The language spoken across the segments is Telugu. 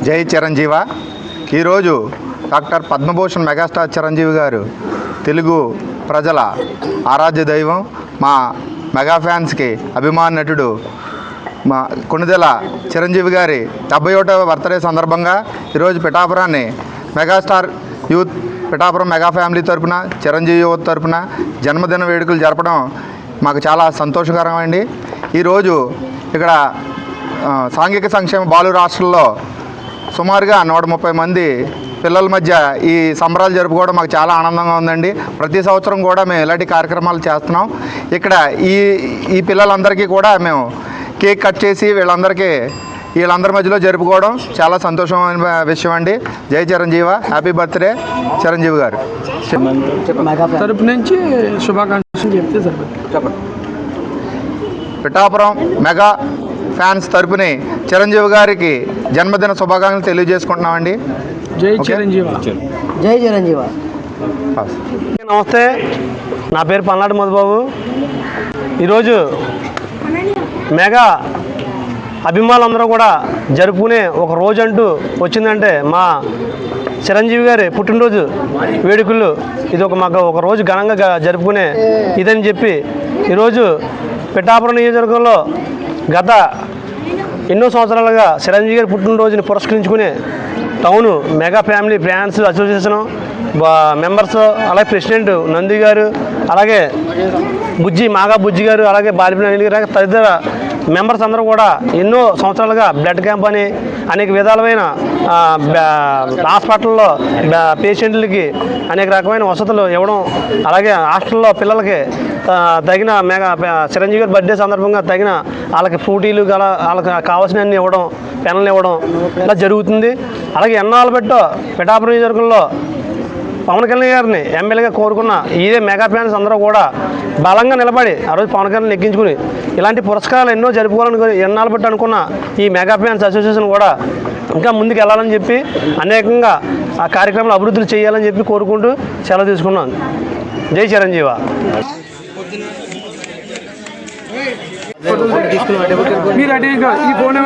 జై చిరంజీవ. ఈరోజు డాక్టర్ పద్మభూషణ్ మెగాస్టార్ చిరంజీవి గారు తెలుగు ప్రజల ఆరాధ్య దైవం, మా మెగా ఫ్యాన్స్కి అభిమాన నటుడు మా కొణిదెల చిరంజీవి గారి 71వ బర్త్డే సందర్భంగా ఈరోజు పిఠాపురాన్ని megastar youth Pithapuram mega family తరపున చిరంజీవి యువత తరపున జన్మదిన వేడుకలు జరపడం మాకు చాలా సంతోషకరమండి. ఈరోజు ఇక్కడ సాంఘిక సంక్షేమ బాలుర హాస్టల్లో సుమారుగా 130 మంది పిల్లల మధ్య ఈ సంబరాలు జరుపుకోవడం మాకు చాలా ఆనందంగా ఉందండి. ప్రతి సంవత్సరం కూడా మేము ఇలాంటి కార్యక్రమాలు చేస్తున్నాం. ఇక్కడ ఈ పిల్లలందరికీ కూడా మేము కేక్ కట్ చేసి వీళ్ళందరి మధ్యలో జరుపుకోవడం చాలా సంతోషమైన విషయం అండి. జై చిరంజీవ, హ్యాపీ బర్త్డే చిరంజీవి గారు. తరపు నుంచి శుభాకాంక్షలు చెప్తే సరిపోతుంది. పిఠాపురం మెగా ఫ్యాన్స్ తరపుని చిరంజీవి గారికి జన్మదిన శుభాకాంక్షలు తెలియజేసుకుంటున్నామండి. జై చిరంజీవ. జై చిరంజీవ. నమస్తే, నా పేరు పల్నాడు మధుబాబు. ఈరోజు మెగా అభిమానులందరూ కూడా జరుపుకునే ఒక రోజు అంటూ వచ్చిందంటే మా చిరంజీవి గారి పుట్టినరోజు వేడుకలు. ఇది మాకు ఒక రోజు ఘనంగా జరుపుకునే ఇదని చెప్పి ఈరోజు పిఠాపురం నియోజకవర్గంలో గత ఎన్నో సంవత్సరాలుగా చిరంజీవి గారి పుట్టినరోజుని పురస్కరించుకునే town mega family fans association members, అలాగే ప్రెసిడెంట్ నంది గారు, అలాగే మాగా బుజ్జి గారు, అలాగే బాలిపిన అనిల్ గారు, తదితర మెంబర్స్ అందరూ కూడా ఎన్నో సంవత్సరాలుగా బ్లడ్ క్యాంప్ అని అనేక విధాలమైన హాస్పిటల్లో పేషెంట్లకి అనేక రకమైన వసతులు ఇవ్వడం, అలాగే హాస్టల్లో పిల్లలకి తగిన చిరంజీవి గారి బర్త్డే సందర్భంగా తగిన వాళ్ళకి ఫ్రూటీలు వాళ్ళకి కావాల్సినవన్నీ ఇవ్వడం, పెన్నులు ఇవ్వడం ఇలా జరుగుతుంది. అలాగే ఎన్నాళ్ళు పెట్టో పిఠాపురం నియోజకవర్గంలో పవన్ కళ్యాణ్ గారిని ఎమ్మెల్యేగా కోరుకున్న ఇదే మెగా ఫ్యాన్స్ అందరూ కూడా బలంగా నిలబడి ఆ రోజు పవన్ కళ్యాణ్ ఎక్కించుకుని ఇలాంటి పురస్కారాలు ఎన్నో జరుపుకోవాలని ఎన్నాళ్ళు బట్టి అనుకున్న ఈ మెగా ఫ్యాన్స్ అసోసియేషన్ కూడా ఇంకా ముందుకు వెళ్ళాలని చెప్పి అనేకంగా ఆ కార్యక్రమాలు అభివృద్ధులు చేయాలని చెప్పి కోరుకుంటూ సెలవు తీసుకున్నాను. జై చిరంజీవ. మీరు అదే ఈ ఫోన్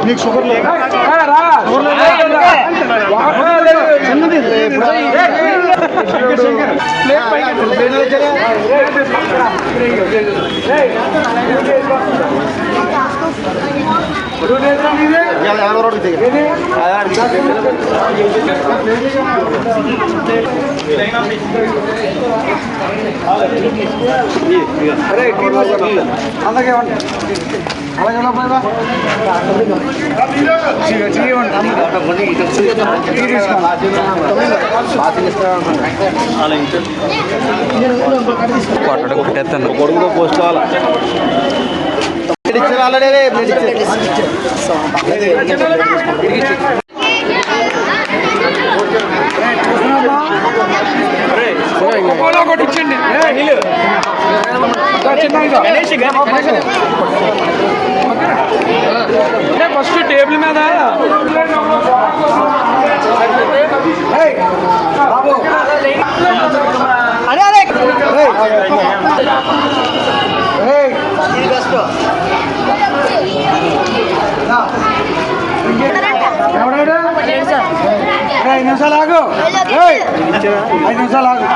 నీకు షుగర్ కొడుకు పోసుకోవాలా కొట్టించండి. ఫస్ట్ టేబుల్ మీద ఎవడాడు 5 నిమిషాలు ఆగు 5 నిమిషాలు ఆగు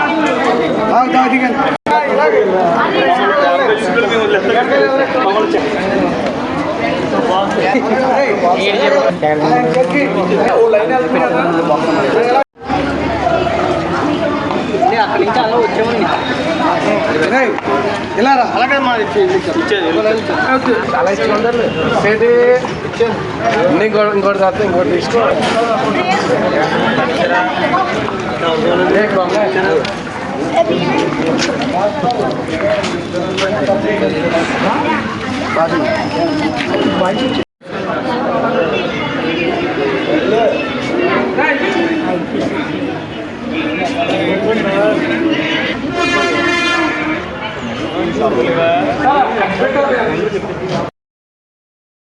ఇలా అలాగే చాలా ఇష్టం ఇంకోటి తర్వాత ఇంకోటి తీసుకో